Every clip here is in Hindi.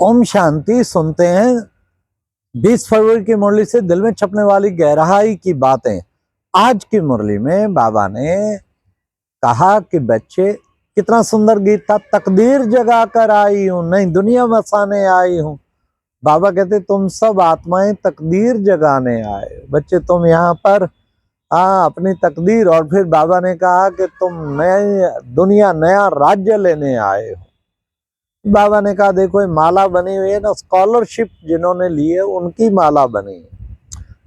ओम शांति सुनते हैं 20 फरवरी की मुरली से दिल में छपने वाली गहराई की बातें। आज की मुरली में बाबा ने कहा कि बच्चे, कितना सुंदर गीत था, तकदीर जगा कर आई हूं, नई दुनिया बसाने आई हूं। बाबा कहते तुम सब आत्माएं तकदीर जगाने आए बच्चे, तुम यहाँ पर अपनी तकदीर। और फिर बाबा ने कहा कि तुम नई दुनिया, नया राज्य लेने आए हो। बाबा ने कहा देखो ये माला बनी हुई है ना, स्कॉलरशिप जिन्होंने ली है उनकी माला बनी है।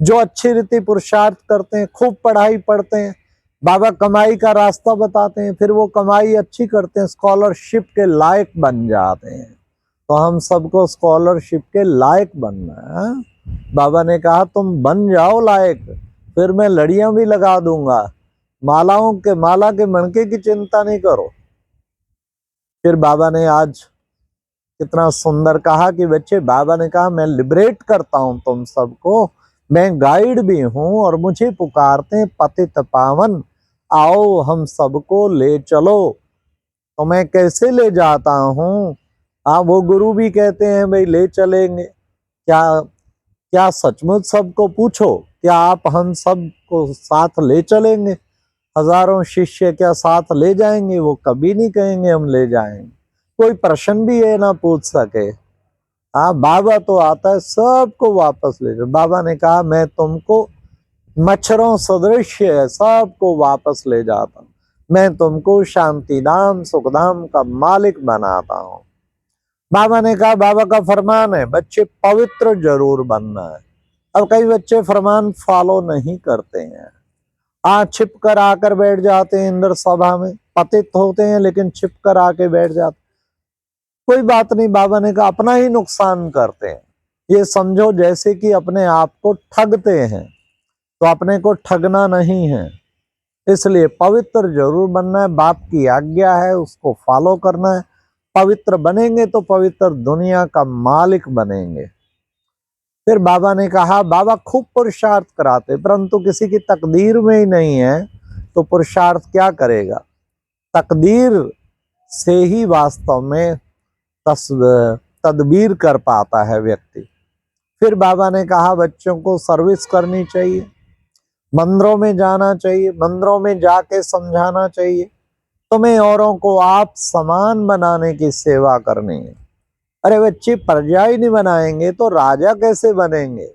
जो अच्छी रीति पुरुषार्थ करते हैं, खूब पढ़ाई पढ़ते हैं, बाबा कमाई का रास्ता बताते हैं, फिर वो कमाई अच्छी करते हैं, स्कॉलरशिप के लायक बन जाते हैं। तो हम सबको स्कॉलरशिप के लायक बनना है। बाबा ने कहा तुम बन जाओ लायक, फिर मैं लड़ियां भी लगा दूंगा। माला के मणके की चिंता नहीं करो। फिर बाबा ने आज कितना सुंदर कहा कि बच्चे, बाबा ने कहा मैं लिबरेट करता हूं तुम सबको, मैं गाइड भी हूं और मुझे पुकारते हैं पतित पावन, आओ हम सबको ले चलो। तो मैं कैसे ले जाता हूं? वो गुरु भी कहते हैं भाई ले चलेंगे। क्या क्या सचमुच सबको पूछो, क्या आप हम सबको साथ ले चलेंगे? हजारों शिष्य क्या साथ ले जाएंगे? वो कभी नहीं कहेंगे हम ले जाएंगे। कोई प्रश्न भी है ना पूछ सके। बाबा तो आता है सबको वापस ले जाओ। बाबा ने कहा मैं तुमको मच्छरों सदृश है सबको वापस ले जाता हूं, मैं तुमको शांति धाम सुख धाम का मालिक बनाता हूं। बाबा ने कहा, बाबा का फरमान है बच्चे पवित्र जरूर बनना है। अब कई बच्चे फरमान फॉलो नहीं करते हैं, छिप कर आकर बैठ जाते हैं इंद्र सभा में, पतित होते हैं लेकिन छिप कर आके बैठ जाते। कोई बात नहीं, बाबा ने कहा अपना ही नुकसान करते हैं। ये समझो जैसे कि अपने आप को ठगते हैं, तो अपने को ठगना नहीं है। इसलिए पवित्र जरूर बनना है, बाप की आज्ञा है उसको फॉलो करना है। पवित्र बनेंगे तो पवित्र दुनिया का मालिक बनेंगे। फिर बाबा ने कहा, बाबा खूब पुरुषार्थ कराते परंतु किसी की तकदीर में ही नहीं है तो पुरुषार्थ क्या करेगा? तकदीर से ही वास्तव में तदबीर कर पाता है व्यक्ति। फिर बाबा ने कहा बच्चों को सर्विस करनी चाहिए, मंदिरों में जाना चाहिए, मंदिरों में जाके समझाना चाहिए तुम्हें औरों को आप समान बनाने की सेवा करनी है। अरे बच्चे, प्रजा ही नहीं बनाएंगे तो राजा कैसे बनेंगे?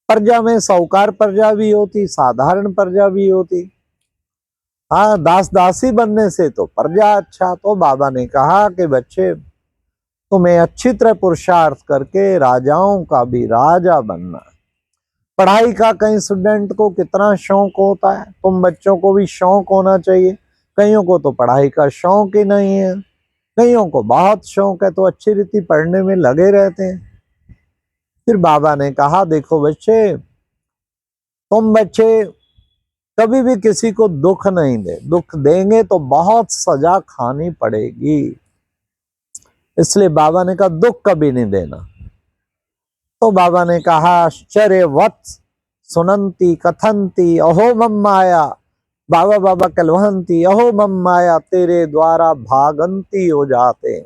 प्रजा में साहूकार प्रजा भी होती, साधारण प्रजा भी होती। दास दासी बनने से तो प्रजा अच्छा। तो बाबा ने कहा कि बच्चे तुम्हें अच्छी तरह पुरुषार्थ करके राजाओं का भी राजा बनना है। पढ़ाई का कई स्टूडेंट को कितना शौक होता है, तुम बच्चों को भी शौक होना चाहिए। कईयों को तो पढ़ाई का शौक ही नहीं है, कईयों को बहुत शौक है तो अच्छी रीति पढ़ने में लगे रहते हैं। फिर बाबा ने कहा देखो बच्चे, तुम बच्चे कभी भी किसी को दुख नहीं दे, दुख देंगे तो बहुत सजा खानी पड़ेगी। इसलिए बाबा ने कहा दुख कभी नहीं देना। तो बाबा ने कहा आश्चर्यवत सुनंती कथंती अहो मम माया, बाबा बाबा कलवंती अहो मम माया, तेरे द्वारा भागंती हो जाते हैं।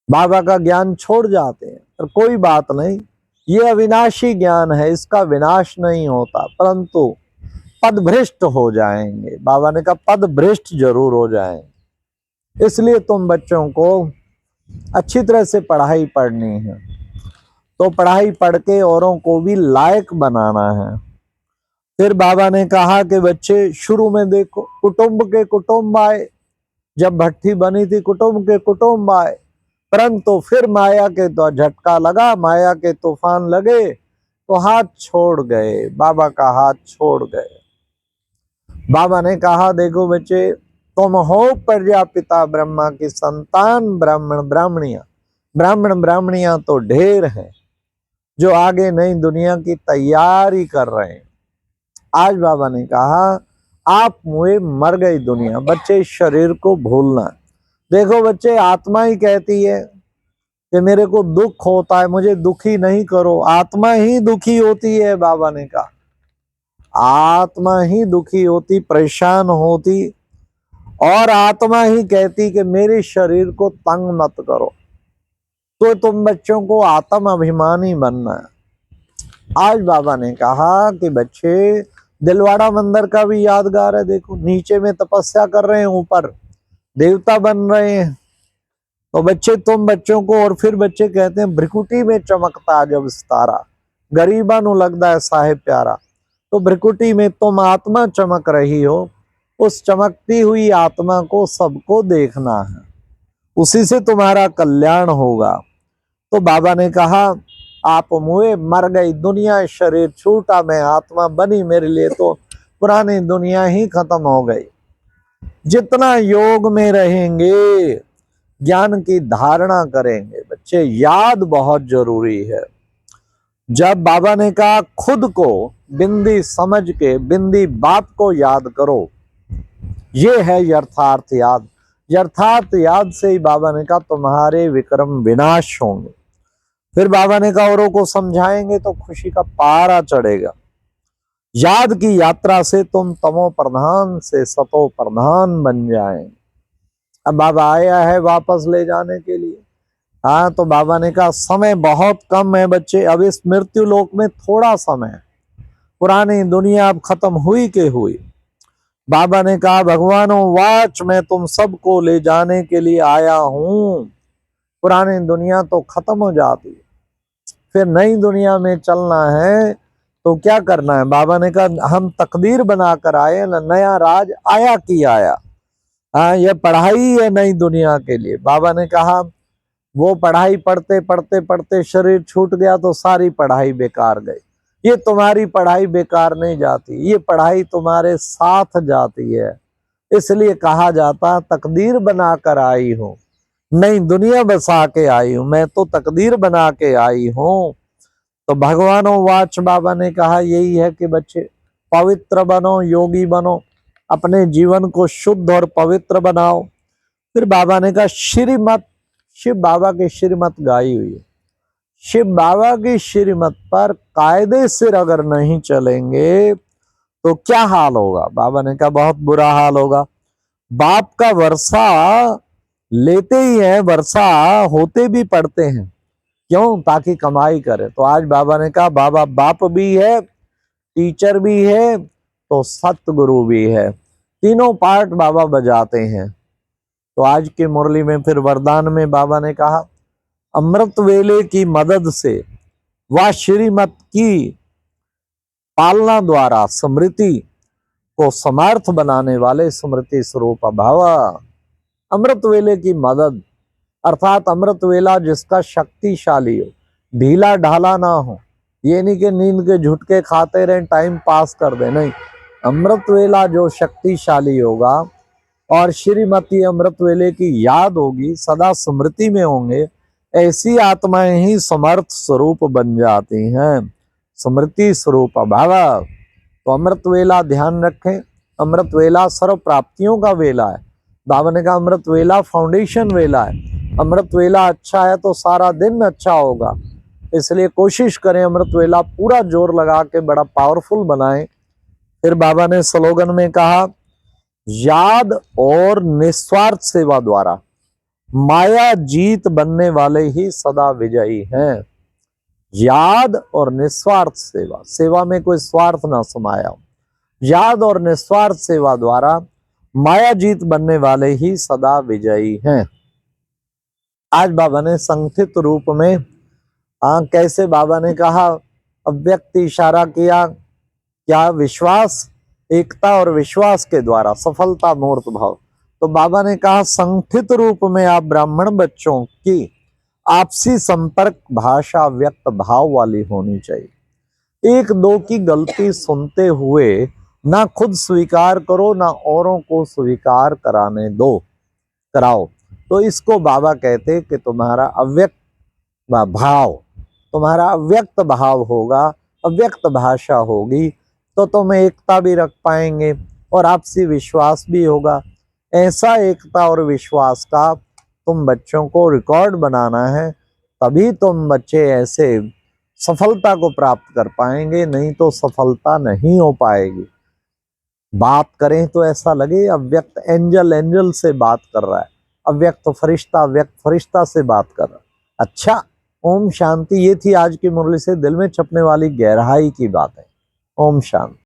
बाबा का ज्ञान छोड़ जाते हैं। पर कोई बात नहीं, ये अविनाशी ज्ञान है, इसका विनाश नहीं होता परंतु पद भ्रष्ट हो जाएंगे। बाबा ने कहा पद भ्रष्ट जरूर हो जाएंगे। इसलिए तुम बच्चों को अच्छी तरह से पढ़ाई पढ़नी है, तो पढ़ाई पढ़ के औरों को भी लायक बनाना है। फिर बाबा ने कहा कि बच्चे शुरू में देखो कुटुंब के कुटुंब आए, जब भट्टी बनी थी कुटुंब के कुटुंब आए, परंतु फिर माया के तो झटका लगा, माया के तूफान लगे तो हाथ छोड़ गए, बाबा का हाथ छोड़ गए। बाबा ने कहा देखो बच्चे, तुम हो प्रजापिता ब्रह्मा की संतान, ब्राह्मण ब्राह्मणियां। ब्राह्मण ब्राह्मणियां तो ढेर हैं जो आगे नई दुनिया की तैयारी कर रहे हैं। आज बाबा ने कहा आप मुए मर गई दुनिया, बच्चे शरीर को भूलना। देखो बच्चे, आत्मा ही कहती है कि मेरे को दुख होता है, मुझे दुखी नहीं करो। आत्मा ही दुखी होती है। बाबा ने कहा आत्मा ही दुखी होती, परेशान होती, और आत्मा ही कहती कि मेरे शरीर को तंग मत करो। तो तुम बच्चों को आत्म अभिमानी बनना है। आज बाबा ने कहा कि बच्चे, दिलवाड़ा मंदिर का भी यादगार है, देखो नीचे में तपस्या कर रहे हैं, ऊपर देवता बन रहे हैं। तो बच्चे, तुम बच्चों को, और फिर बच्चे कहते हैं भ्रिकुटी में चमकता जब सितारा, गरीबा नु लगदा है साहेब प्यारा। तो भ्रिकुटी में तुम आत्मा चमक रही हो, उस चमकती हुई आत्मा को सबको देखना है, उसी से तुम्हारा कल्याण होगा। तो बाबा ने कहा, आप मुए मर गई दुनिया, शरीर छूटा मैं आत्मा बनी, मेरे लिए तो पुरानी दुनिया ही खत्म हो गई। जितना योग में रहेंगे, ज्ञान की धारणा करेंगे, बच्चे याद बहुत जरूरी है। जब बाबा ने कहा खुद को बिंदी समझ के बिंदी बात को याद करो, ये है यथार्थ याद। यथार्थ याद से ही बाबा ने कहा तुम्हारे विक्रम विनाश होंगे। फिर बाबा ने कहा औरों को समझाएंगे तो खुशी का पारा चढ़ेगा। याद की यात्रा से तुम तमो प्रधान से सतो प्रधान बन जाएंगे। अब बाबा आया है वापस ले जाने के लिए। हाँ, तो बाबा ने कहा समय बहुत कम है बच्चे, अब इस मृत्यु लोक में थोड़ा समय है, पुरानी दुनिया अब खत्म हुई के हुई। बाबा ने कहा भगवानों वाच, मैं तुम सबको ले जाने के लिए आया हूं। पुरानी दुनिया तो खत्म हो जाती है, फिर नई दुनिया में चलना है तो क्या करना है। बाबा ने कहा हम तकदीर बनाकर आए ना, नया राज आया कि आया। हाँ, यह पढ़ाई है नई दुनिया के लिए। बाबा ने कहा वो पढ़ाई पढ़ते पढ़ते पढ़ते शरीर छूट गया तो सारी पढ़ाई बेकार गई। ये तुम्हारी पढ़ाई बेकार नहीं जाती, ये पढ़ाई तुम्हारे साथ जाती है। इसलिए कहा जाता तकदीर बनाकर आई हूं, नई दुनिया बसा के आई हूं, मैं तो तकदीर बना के आई हूं। तो भगवानों वाच, बाबा ने कहा यही है कि बच्चे पवित्र बनो, योगी बनो, अपने जीवन को शुद्ध और पवित्र बनाओ। फिर बाबा ने कहा श्रीमत, शिव बाबा की श्रीमत गाई हुई है। शिव बाबा की श्रीमत पर कायदे से अगर नहीं चलेंगे तो क्या हाल होगा। बाबा ने कहा बहुत बुरा हाल होगा। बाप का वर्षा लेते ही है, वर्षा होते भी पड़ते हैं, क्यों, ताकि कमाई करे। तो आज बाबा ने कहा बाबा बाप भी है, टीचर भी है, तो सतगुरु भी है, तीनों पार्ट बाबा बजाते हैं। तो आज की मुरली में फिर वरदान में बाबा ने कहा अमृत वेले की मदद से व श्रीमत की पालना द्वारा स्मृति को समर्थ बनाने वाले स्मृति स्वरूप भावा। अमृत वेले की मदद अर्थात अमृत वेला जिसका शक्तिशाली हो, ढीला ढाला ना हो। ये नहीं कि नींद के झुटके खाते रहें, टाइम पास कर दे, नहीं। अमृत वेला जो शक्तिशाली होगा और श्रीमती अमृत वेले की याद होगी, सदा स्मृति में होंगे, ऐसी आत्माएं ही समर्थ स्वरूप बन जाती हैं, स्मृति स्वरूप भावा। तो अमृत वेला ध्यान रखें, अमृत वेला सर्व प्राप्तियों का वेला है। बाबा ने कहा अमृत वेला फाउंडेशन वेला है। अमृत वेला अच्छा है तो सारा दिन अच्छा होगा, इसलिए कोशिश करें अमृत वेला पूरा जोर लगा के बड़ा पावरफुल बनाएं। फिर बाबा ने स्लोगन में कहा याद और निस्वार्थ सेवा द्वारा माया जीत बनने वाले ही सदा विजयी हैं। याद और निस्वार्थ सेवा, सेवा में कोई स्वार्थ ना समाया हो। याद और निस्वार्थ सेवा द्वारा माया जीत बनने वाले ही सदा विजयी हैं। आज बाबा ने संक्षिप्त रूप में कैसे बाबा ने कहा अव्यक्त इशारा किया, क्या विश्वास, एकता और विश्वास के द्वारा सफलता मूर्त भाव। तो बाबा ने कहा संक्षिप्त रूप में आप ब्राह्मण बच्चों की आपसी संपर्क भाषा व्यक्त भाव वाली होनी चाहिए। एक दो की गलती सुनते हुए ना खुद स्वीकार करो, ना औरों को स्वीकार कराओ। तो इसको बाबा कहते कि तुम्हारा अव्यक्त भाव, तुम्हारा अव्यक्त भाव होगा, अव्यक्त भाषा होगी, तो तुम एकता भी रख पाएंगे और आपसी विश्वास भी होगा। ऐसा एकता और विश्वास का तुम बच्चों को रिकॉर्ड बनाना है, तभी तुम बच्चे ऐसे सफलता को प्राप्त कर पाएंगे, नहीं तो सफलता नहीं हो पाएगी। बात करें तो ऐसा लगे अव्यक्त एंजल से बात कर रहा है, अव्यक्त फरिश्ता व्यक्त फरिश्ता से बात कर रहा है। अच्छा, ओम शांति। ये थी आज की मुरली से दिल में छपने वाली गहराई की बातें। ओम शांति।